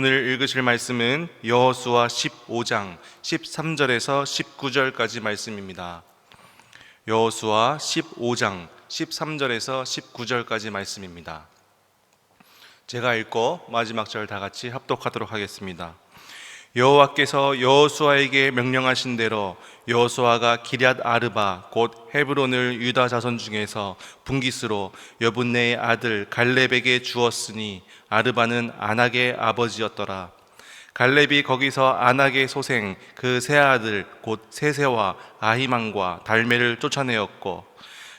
오늘 읽으실 말씀은 여호수아 15장 13절에서 19절까지 말씀입니다. 여호수아 15장 13절에서 19절까지 말씀입니다. 제가 읽고 마지막 절 다 같이 합독하도록 하겠습니다. 여호와께서 여호수아에게 명령하신 대로 여호수아가 기럇 아르바 곧 헤브론을 유다 자손 중에서 분깃으로 여분네의 아들 갈렙에게 주었으니 아르바는 아낙의 아버지였더라. 갈렙이 거기서 아낙의 소생 그 세 아들 곧 세세와 아히만과 달메를 쫓아내었고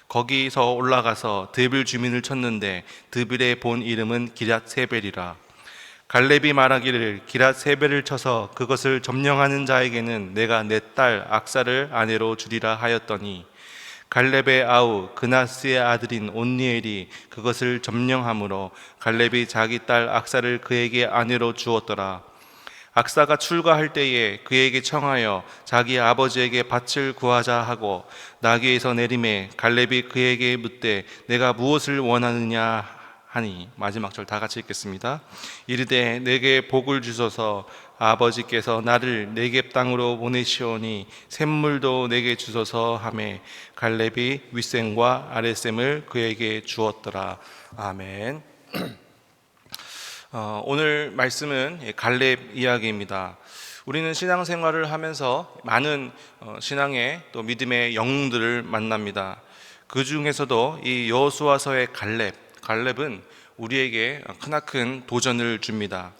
거기서 올라가서 드빌 주민을 쳤는데 드빌의 본 이름은 기럇 세벨이라. 갈렙이 말하기를 기럇 세벨을 쳐서 그것을 점령하는 자에게는 내가 내 딸 악사를 아내로 주리라 하였더니 갈렙의 아우 그나스의 아들인 온니엘이 그것을 점령함으로 갈렙이 자기 딸 악사를 그에게 아내로 주었더라. 악사가 출가할 때에 그에게 청하여 자기 아버지에게 밭을 구하자 하고 나귀에서 내림에 갈렙이 그에게 묻되 내가 무엇을 원하느냐 하니, 마지막 절 다 같이 읽겠습니다. 이르되 내게 복을 주소서. 아버지께서 나를 네겝 땅으로 보내시오니 샘물도 내게 주소서 하매 갈렙이 윗샘과 아랫샘을 그에게 주었더라. 아멘. 오늘 말씀은 갈렙 이야기입니다. 우리는 신앙생활을 하면서 많은 신앙의 또 믿음의 영웅들을 만납니다. 그 중에서도 이 여호수아서의 갈렙은 우리에게 크나큰 도전을 줍니다.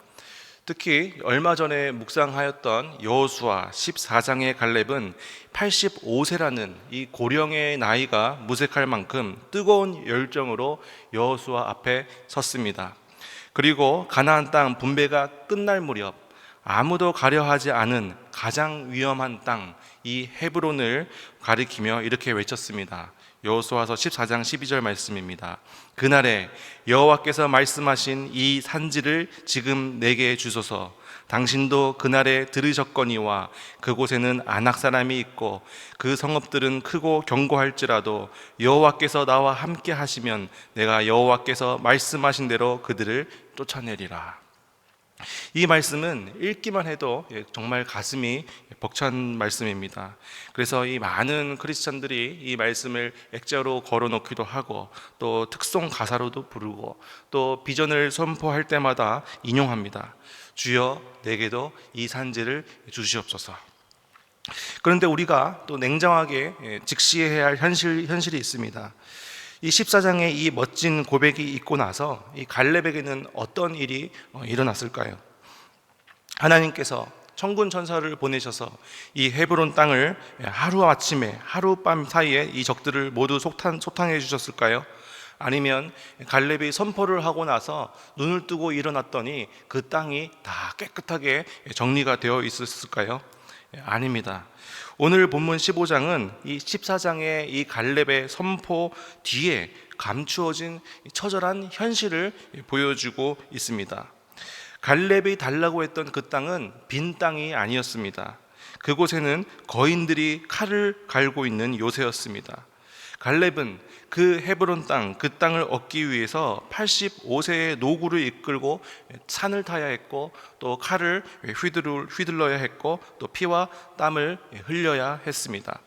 특히 얼마 전에 묵상하였던 여호수아 14장의 갈렙은 85세라는 이 고령의 나이가 무색할 만큼 뜨거운 열정으로 여호수아 앞에 섰습니다. 그리고 가나안 땅 분배가 끝날 무렵 아무도 가려하지 않은 가장 위험한 땅, 이 헤브론을 가리키며 이렇게 외쳤습니다. 여호수아서 14장 12절 말씀입니다. 그날에 여호와께서 말씀하신 이 산지를 지금 내게 주소서. 당신도 그날에 들으셨거니와 그곳에는 아낙 사람이 있고 그 성읍들은 크고 견고할지라도 여호와께서 나와 함께 하시면 내가 여호와께서 말씀하신 대로 그들을 쫓아내리라. 이 말씀은 읽기만 해도 정말 가슴이 벅찬 말씀입니다. 그래서 이 많은 크리스찬들이 이 말씀을 액자로 걸어놓기도 하고 또 특송 가사로도 부르고 또 비전을 선포할 때마다 인용합니다. 주여 내게도 이 산지를 주시옵소서. 그런데 우리가 또 냉정하게 직시해야 할 현실이 있습니다. 이 14장의 이 멋진 고백이 있고 나서 이 갈렙에게는 어떤 일이 일어났을까요? 하나님께서 천군 천사를 보내셔서 이 헤브론 땅을 하루아침에 하룻밤 사이에 이 적들을 모두 소탕해 주셨을까요? 아니면 갈렙이 선포를 하고 나서 눈을 뜨고 일어났더니 그 땅이 다 깨끗하게 정리가 되어 있었을까요? 아닙니다. 오늘 본문 15장은 이 14장의 이 갈렙의 선포 뒤에 감추어진 처절한 현실을 보여주고 있습니다. 갈렙이 달라고 했던 그 땅은 빈 땅이 아니었습니다. 그곳에는 거인들이 칼을 갈고 있는 요새였습니다. 갈렙은 그 헤브론 땅, 그 땅을 얻기 위해서 85세의 노구를 이끌고 산을 타야 했고 또 칼을 휘둘러야 했고 또 피와 땀을 흘려야 했습니다.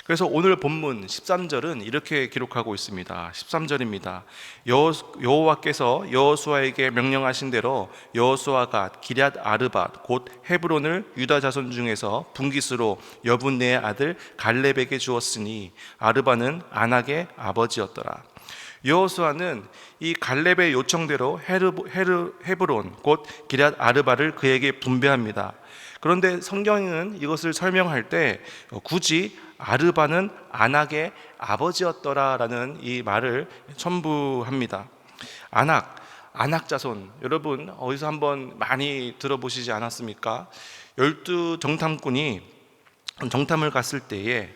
그래서 오늘 본문 13절은 이렇게 기록하고 있습니다. 13절입니다. 여호와께서 여호수아에게 명령하신 대로 여호수아가 기럇 아르밧 곧 헤브론을 유다 자손 중에서 분깃으로 여분네의 아들 갈렙에게 주었으니 아르밧은 아낙의 아버지였더라. 여호수아는 이 갈렙의 요청대로 헤브론 곧 기럇 아르밧을 그에게 분배합니다. 그런데 성경은 이것을 설명할 때 굳이 아르밧은 아낙의 아버지였더라라는 이 말을 첨부합니다. 아낙 자손, 여러분 어디서 한번 많이 들어보시지 않았습니까? 12정탐꾼이 정탐을 갔을 때에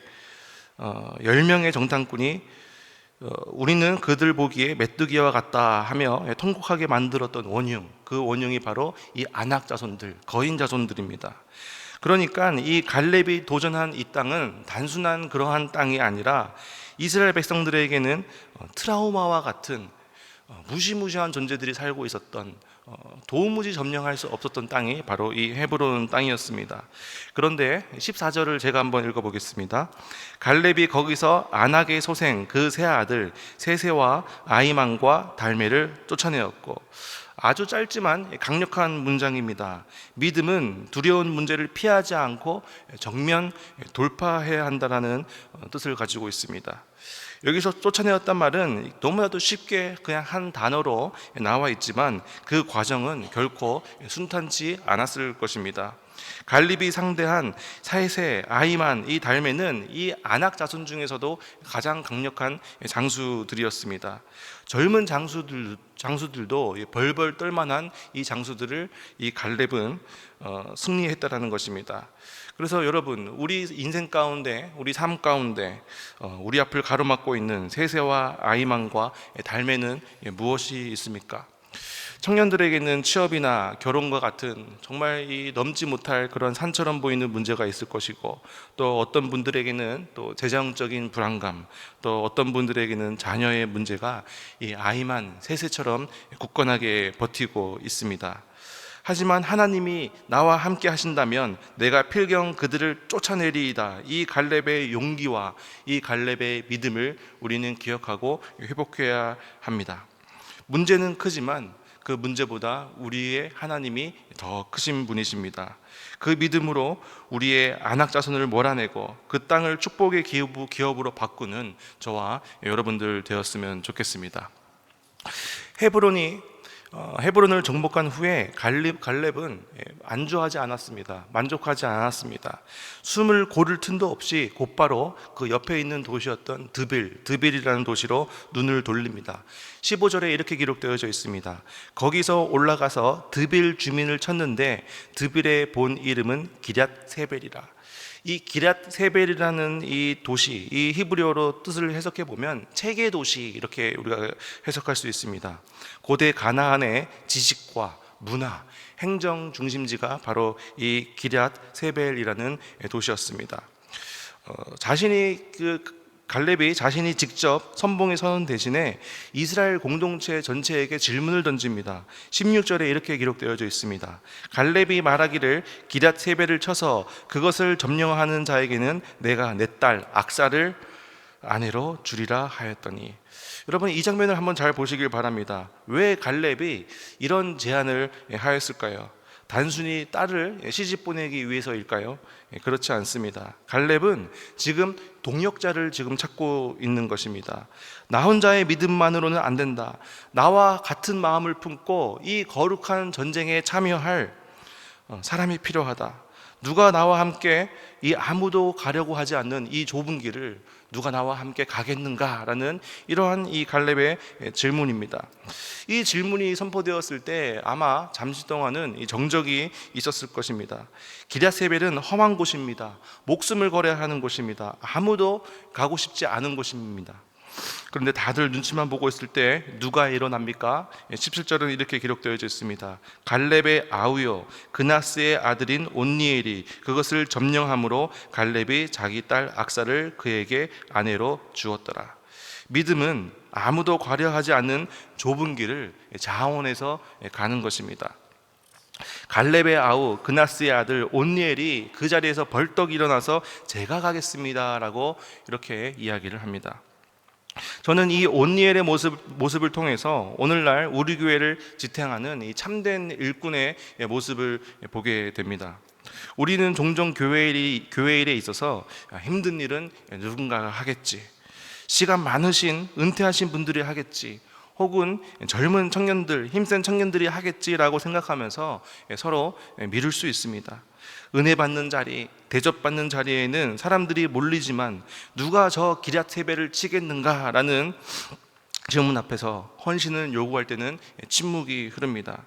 10명의 정탐꾼이 우리는 그들 보기에 메뚜기와 같다 하며 통곡하게 만들었던 원흉, 그 원흉이 바로 이 아낙 자손들, 거인 자손들입니다. 그러니까 이 갈렙이 도전한 이 땅은 단순한 그러한 땅이 아니라 이스라엘 백성들에게는 트라우마와 같은 무시무시한 존재들이 살고 있었던 도무지 점령할 수 없었던 땅이 바로 이 헤브론 땅이었습니다. 그런데 14절을 제가 한번 읽어보겠습니다. 갈렙이 거기서 아낙의 소생 그 세 아들 세세와 아이만과 달메를 쫓아내었고, 아주 짧지만 강력한 문장입니다. 믿음은 두려운 문제를 피하지 않고 정면 돌파해야 한다는 뜻을 가지고 있습니다. 여기서 쫓아내었단 말은 너무나도 쉽게 그냥 한 단어로 나와 있지만 그 과정은 결코 순탄치 않았을 것입니다. 갈렙이 상대한 사이세, 아이만, 이 달메는 이 아낙 자손 중에서도 가장 강력한 장수들이었습니다. 젊은 장수들도 벌벌 떨만한 이 장수들을 이 갈렙은 승리했다라는 것입니다. 그래서 여러분, 우리 인생 가운데, 우리 삶 가운데 우리 앞을 가로막고 있는 세세와 아이만과 달메는 무엇이 있습니까? 청년들에게는 취업이나 결혼과 같은 정말 이 넘지 못할 그런 산처럼 보이는 문제가 있을 것이고, 또 어떤 분들에게는 또 재정적인 불안감, 또 어떤 분들에게는 자녀의 문제가 이 아이만 세세처럼 굳건하게 버티고 있습니다. 하지만 하나님이 나와 함께 하신다면 내가 필경 그들을 쫓아내리이다. 이 갈렙의 용기와 이 갈렙의 믿음을 우리는 기억하고 회복해야 합니다. 문제는 크지만 그 문제보다 우리의 하나님이 더 크신 분이십니다. 그 믿음으로 우리의 아낙 자손을 몰아내고 그 땅을 축복의 기업으로 바꾸는 저와 여러분들 되었으면 좋겠습니다. 헤브론을 정복한 후에 갈렙은 안주하지 않았습니다. 만족하지 않았습니다. 숨을 고를 틈도 없이 곧바로 그 옆에 있는 도시였던 드빌이라는 도시로 눈을 돌립니다. 15절에 이렇게 기록되어져 있습니다. 거기서 올라가서 드빌 주민을 쳤는데 드빌의 본 이름은 기럇 세벨이라. 이 기럇 세벨이라는 이 도시, 이 히브리어로 뜻을 해석해 보면 체계 도시, 이렇게 우리가 해석할 수 있습니다. 고대 가나안의 지식과 문화, 행정 중심지가 바로 이 기럇 세벨이라는 도시였습니다. 갈렙이 자신이 직접 선봉에 서는 대신에 이스라엘 공동체 전체에게 질문을 던집니다. 16절에 이렇게 기록되어져 있습니다. 갈렙이 말하기를 기럇 세벨을 쳐서 그것을 점령하는 자에게는 내가 내 딸 악사를 아내로 주리라 하였더니. 여러분, 이 장면을 한번 잘 보시길 바랍니다. 왜 갈렙이 이런 제안을 하였을까요? 단순히 딸을 시집 보내기 위해서일까요? 그렇지 않습니다. 갈렙은 지금 동역자를 찾고 있는 것입니다. 나 혼자의 믿음만으로는 안 된다. 나와 같은 마음을 품고 이 거룩한 전쟁에 참여할 사람이 필요하다. 누가 나와 함께 이 아무도 가려고 하지 않는 이 좁은 길을 누가 나와 함께 가겠는가라는 이러한 이 갈렙의 질문입니다. 이 질문이 선포되었을 때 아마 잠시 동안은 이 정적이 있었을 것입니다. 기럇 세벨은 험한 곳입니다. 목숨을 걸어야 하는 곳입니다. 아무도 가고 싶지 않은 곳입니다. 그런데 다들 눈치만 보고 있을 때 누가 일어납니까? 17절은 이렇게 기록되어 있습니다. 갈렙의 아우요 그나스의 아들인 온니엘이 그것을 점령함으로 갈렙이 자기 딸 악사를 그에게 아내로 주었더라. 믿음은 아무도 과려하지 않는 좁은 길을 자원해서 가는 것입니다. 갈렙의 아우 그나스의 아들 온니엘이 그 자리에서 벌떡 일어나서 제가 가겠습니다 라고 이렇게 이야기를 합니다. 저는 이 온니엘의 모습을 통해서 오늘날 우리 교회를 지탱하는 이 참된 일꾼의 모습을 보게 됩니다. 우리는 종종 교회 일에 있어서 힘든 일은 누군가가 하겠지, 시간 많으신 은퇴하신 분들이 하겠지, 혹은 젊은 청년들, 힘센 청년들이 하겠지라고 생각하면서 서로 미룰 수 있습니다. 은혜 받는 자리, 대접받는 자리에는 사람들이 몰리지만 누가 저 기럇 세벨을 치겠는가라는 질문 앞에서 헌신을 요구할 때는 침묵이 흐릅니다.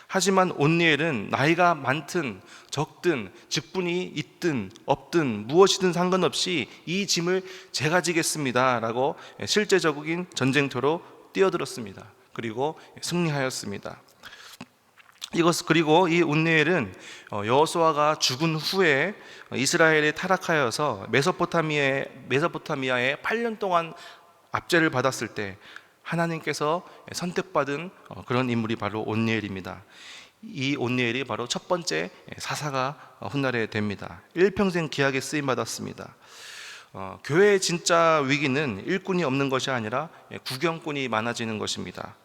하지만 온니엘은 나이가 많든 적든 직분이 있든 없든 무엇이든 상관없이 이 짐을 제가 지겠습니다 라고 실제적인 전쟁터로 뛰어들었습니다. 그리고 승리하였습니다. 그리고 이 온니엘은 여호수아가 죽은 후에 이스라엘에 타락하여서 메소포타미아에 8년 동안 압제를 받았을 때 하나님께서 선택받은 그런 인물이 바로 온니엘입니다. 이 온니엘이 바로 첫 번째 사사가 훗날에 됩니다. 일평생 귀하게 쓰임 받았습니다. 교회의 진짜 위기는 일꾼이 없는 것이 아니라 구경꾼이 많아지는 것입니다.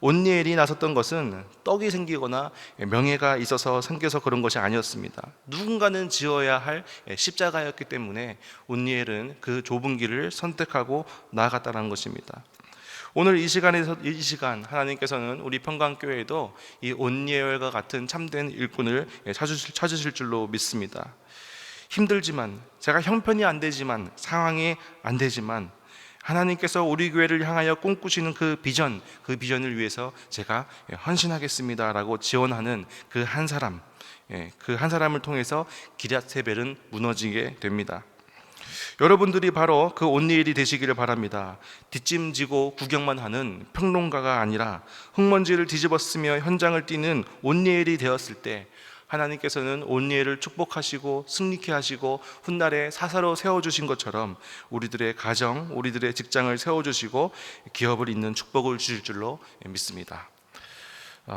온니엘이 나섰던 것은 떡이 생기거나 명예가 있어서 생겨서 그런 것이 아니었습니다. 누군가는 지어야 할 십자가였기 때문에 온니엘은 그 좁은 길을 선택하고 나아갔다는 것입니다. 오늘 이 시간 하나님께서는 우리 평강교회에도 이 온니엘과 같은 참된 일꾼을 찾으실 줄로 믿습니다. 힘들지만, 제가 형편이 안 되지만, 상황이 안 되지만 하나님께서 우리 교회를 향하여 꿈꾸시는 그 비전을 위해서 제가 헌신하겠습니다라고 지원하는 그 한 사람을 통해서 기럇세벨은 무너지게 됩니다. 여러분들이 바로 그 온니엘이 되시기를 바랍니다. 뒷짐지고 구경만 하는 평론가가 아니라 흙먼지를 뒤집어쓰며 현장을 뛰는 온니엘이 되었을 때 하나님께서는 온니엘을 축복하시고 승리케 하시고 훗날에 사사로 세워주신 것처럼 우리들의 가정, 우리들의 직장을 세워주시고 기업을 잇는 축복을 주실 줄로 믿습니다.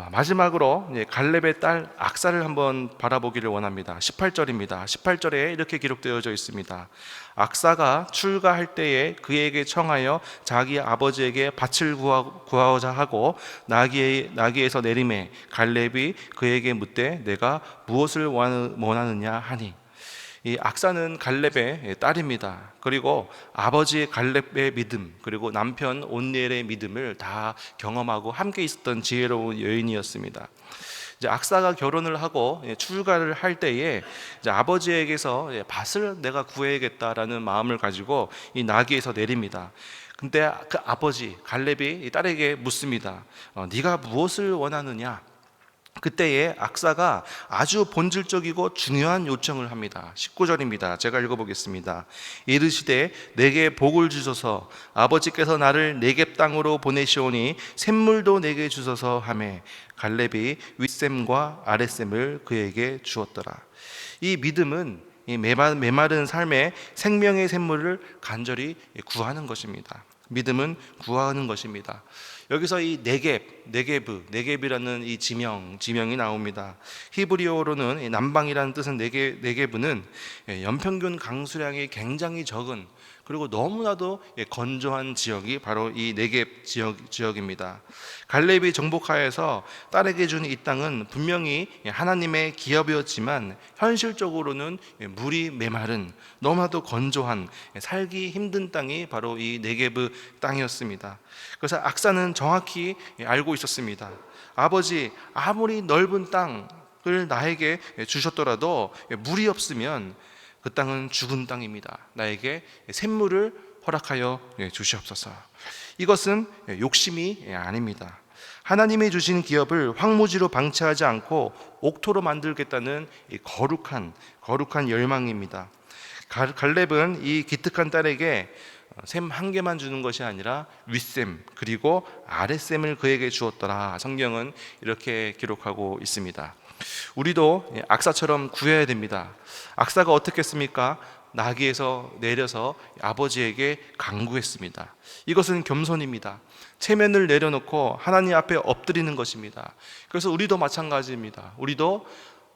마지막으로 갈렙의 딸 악사를 한번 바라보기를 원합니다. 18절입니다. 18절에 이렇게 기록되어져 있습니다. 악사가 출가할 때에 그에게 청하여 자기 아버지에게 밭을 구하고자 하고 나귀에서 내림에 갈렙이 그에게 묻되 내가 무엇을 원하느냐 하니, 이 악사는 갈렙의 딸입니다. 그리고 아버지 갈렙의 믿음, 그리고 남편 온니엘의 믿음을 다 경험하고 함께 있었던 지혜로운 여인이었습니다. 이제 악사가 결혼을 하고 출가를 할 때에 이제 아버지에게서 밭을 내가 구해야겠다라는 마음을 가지고 이 나귀에서 내립니다. 근데 그 아버지 갈렙이 딸에게 묻습니다. 네가 무엇을 원하느냐? 그때에 악사가 아주 본질적이고 중요한 요청을 합니다. 19절입니다. 제가 읽어보겠습니다. 이르시되 내게 복을 주소서, 아버지께서 나를 네겝 땅으로 보내시오니 샘물도 내게 주소서 하매 갈렙이 윗샘과 아랫샘을 그에게 주었더라. 이 믿음은 이 메마른 삶의 생명의 샘물을 간절히 구하는 것입니다. 믿음은 구하는 것입니다. 여기서 이 네겝이라는 이 지명이 나옵니다. 히브리어로는 남방이라는 뜻은 네겝은 연평균 강수량이 굉장히 적은, 그리고 너무나도 건조한 지역이 바로 이 네겝 지역입니다. 갈렙이 정복하여서 딸에게 준 이 땅은 분명히 하나님의 기업이었지만 현실적으로는 물이 메마른, 너무나도 건조한, 살기 힘든 땅이 바로 이 네겝의 땅이었습니다. 그래서 악사는 정확히 알고 있었습니다. 아버지, 아무리 넓은 땅을 나에게 주셨더라도 물이 없으면 그 땅은 죽은 땅입니다. 나에게 샘물을 허락하여 주시옵소서. 이것은 욕심이 아닙니다. 하나님이 주신 기업을 황무지로 방치하지 않고 옥토로 만들겠다는 이 거룩한 열망입니다. 갈렙은 이 기특한 딸에게 샘 한 개만 주는 것이 아니라 윗샘 그리고 아랫샘을 그에게 주었더라. 성경은 이렇게 기록하고 있습니다. 우리도 악사처럼 구해야 됩니다. 악사가 어떻게 했습니까? 나귀에서 내려서 아버지에게 간구했습니다. 이것은 겸손입니다. 체면을 내려놓고 하나님 앞에 엎드리는 것입니다. 그래서 우리도 마찬가지입니다. 우리도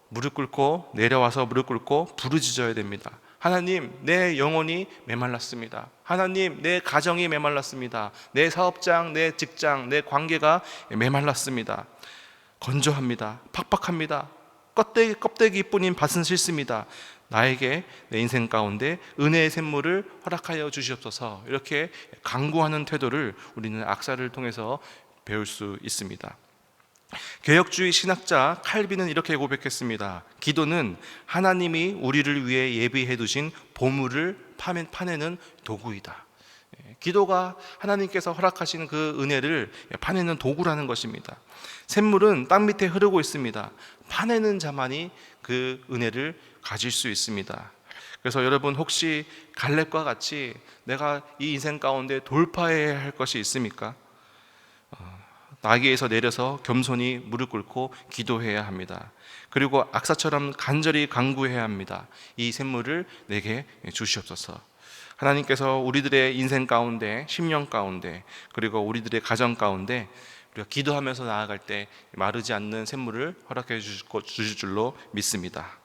무릎 꿇고 내려와서 무릎 꿇고 부르짖어야 됩니다. 하나님, 내 영혼이 메말랐습니다. 하나님, 내 가정이 메말랐습니다. 내 사업장, 내 직장, 내 관계가 메말랐습니다. 건조합니다. 팍팍합니다. 껍데기뿐인 밭은 싫습니다. 나에게 내 인생 가운데 은혜의 샘물을 허락하여 주시옵소서. 이렇게 간구하는 태도를 우리는 악사를 통해서 배울 수 있습니다. 개혁주의 신학자 칼빈은 이렇게 고백했습니다. 기도는 하나님이 우리를 위해 예비해 두신 보물을 파내는 도구이다. 기도가 하나님께서 허락하신 그 은혜를 파내는 도구라는 것입니다. 샘물은 땅 밑에 흐르고 있습니다. 파내는 자만이 그 은혜를 가질 수 있습니다. 그래서 여러분, 혹시 갈렙과 같이 내가 이 인생 가운데 돌파해야 할 것이 있습니까? 나귀에서 내려서 겸손히 무릎 꿇고 기도해야 합니다. 그리고 악사처럼 간절히 간구해야 합니다. 이 샘물을 내게 주시옵소서. 하나님께서 우리들의 인생 가운데, 심령 가운데, 그리고 우리들의 가정 가운데 우리가 기도하면서 나아갈 때 마르지 않는 샘물을 허락해 주실 줄로 믿습니다.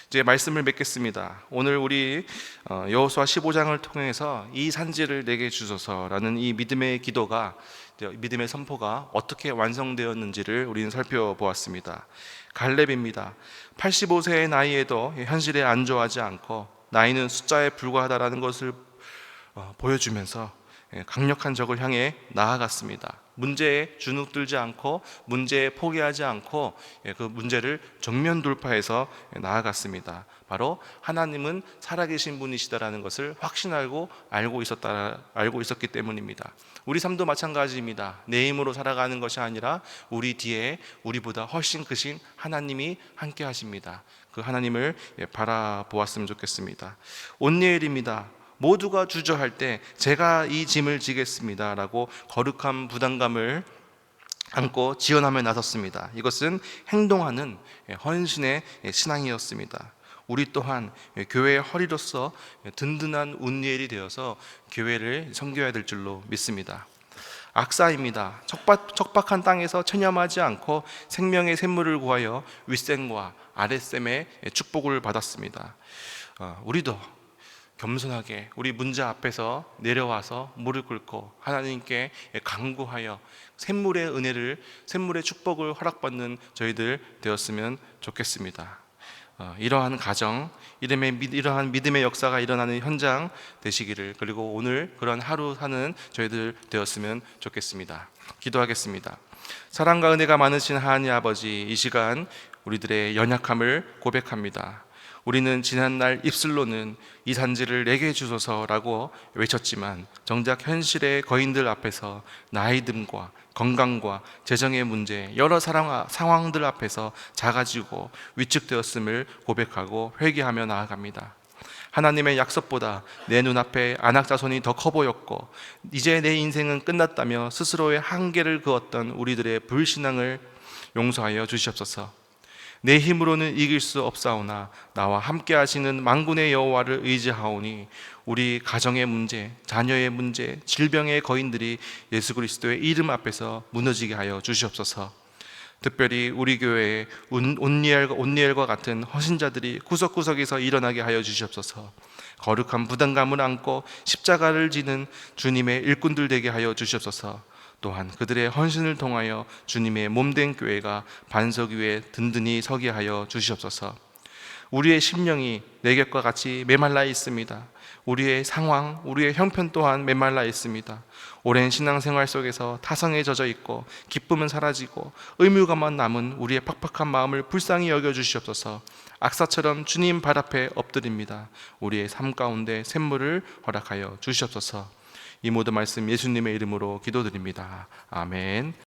이제 말씀을 맺겠습니다. 오늘 우리 여호수아 15장을 통해서 이 산지를 내게 주소서라는 이 믿음의 기도가, 믿음의 선포가 어떻게 완성되었는지를 우리는 살펴보았습니다. 갈렙입니다. 85세의 나이에도 현실에 안주하지 않고 나이는 숫자에 불과하다라는 것을 보여주면서 강력한 적을 향해 나아갔습니다. 문제에 주눅들지 않고, 문제에 포기하지 않고 그 문제를 정면 돌파해서 나아갔습니다. 바로 하나님은 살아계신 분이시다라는 것을 확신하고 알고 있었기 때문입니다. 우리 삶도 마찬가지입니다. 내 힘으로 살아가는 것이 아니라 우리 뒤에 우리보다 훨씬 크신 하나님이 함께 하십니다. 그 하나님을 바라보았으면 좋겠습니다. 온니엘입니다. 모두가 주저할 때 제가 이 짐을 지겠습니다 라고 거룩한 부담감을 안고 지원하며 나섰습니다. 이것은 행동하는 헌신의 신앙이었습니다. 우리 또한 교회의 허리로서 든든한 온니엘이 되어서 교회를 섬겨야 될 줄로 믿습니다. 악사입니다. 척박한 땅에서 체념하지 않고 생명의 샘물을 구하여 윗샘과 아랫샘의 축복을 받았습니다. 우리도 겸손하게 우리 문제 앞에서 내려와서 무릎 꿇고 하나님께 간구하여 샘물의 은혜를, 샘물의 축복을 허락받는 저희들 되었으면 좋겠습니다. 이러한 가정, 이러한 믿음의 역사가 일어나는 현장 되시기를, 그리고 오늘 그런 하루 사는 저희들 되었으면 좋겠습니다. 기도하겠습니다. 사랑과 은혜가 많으신 하나님 아버지, 이 시간 우리들의 연약함을 고백합니다. 우리는 지난날 입술로는 이 산지를 내게 주소서라고 외쳤지만 정작 현실의 거인들 앞에서 나이듦과 건강과 재정의 문제, 여러 상황들 앞에서 작아지고 위축되었음을 고백하고 회개하며 나아갑니다. 하나님의 약속보다 내 눈앞에 안악자손이 더 커 보였고 이제 내 인생은 끝났다며 스스로의 한계를 그었던 우리들의 불신앙을 용서하여 주시옵소서. 내 힘으로는 이길 수 없사오나 나와 함께 하시는 만군의 여호와를 의지하오니 우리 가정의 문제, 자녀의 문제, 질병의 거인들이 예수 그리스도의 이름 앞에서 무너지게 하여 주시옵소서. 특별히 우리 교회에 온니엘과 같은 허신자들이 구석구석에서 일어나게 하여 주시옵소서. 거룩한 부담감을 안고 십자가를 지는 주님의 일꾼들 되게 하여 주시옵소서. 또한 그들의 헌신을 통하여 주님의 몸된 교회가 반석 위에 든든히 서게 하여 주시옵소서. 우리의 심령이 내get과 같이 메말라 있습니다. 우리의 상황, 우리의 형편 또한 메말라 있습니다. 오랜 신앙생활 속에서 타성에 젖어 있고 기쁨은 사라지고 의무감만 남은 우리의 팍팍한 마음을 불쌍히 여겨 주시옵소서. 악사처럼 주님 발 앞에 엎드립니다. 우리의 삶 가운데 샘물을 허락하여 주시옵소서. 이 모든 말씀 예수님의 이름으로 기도드립니다. 아멘.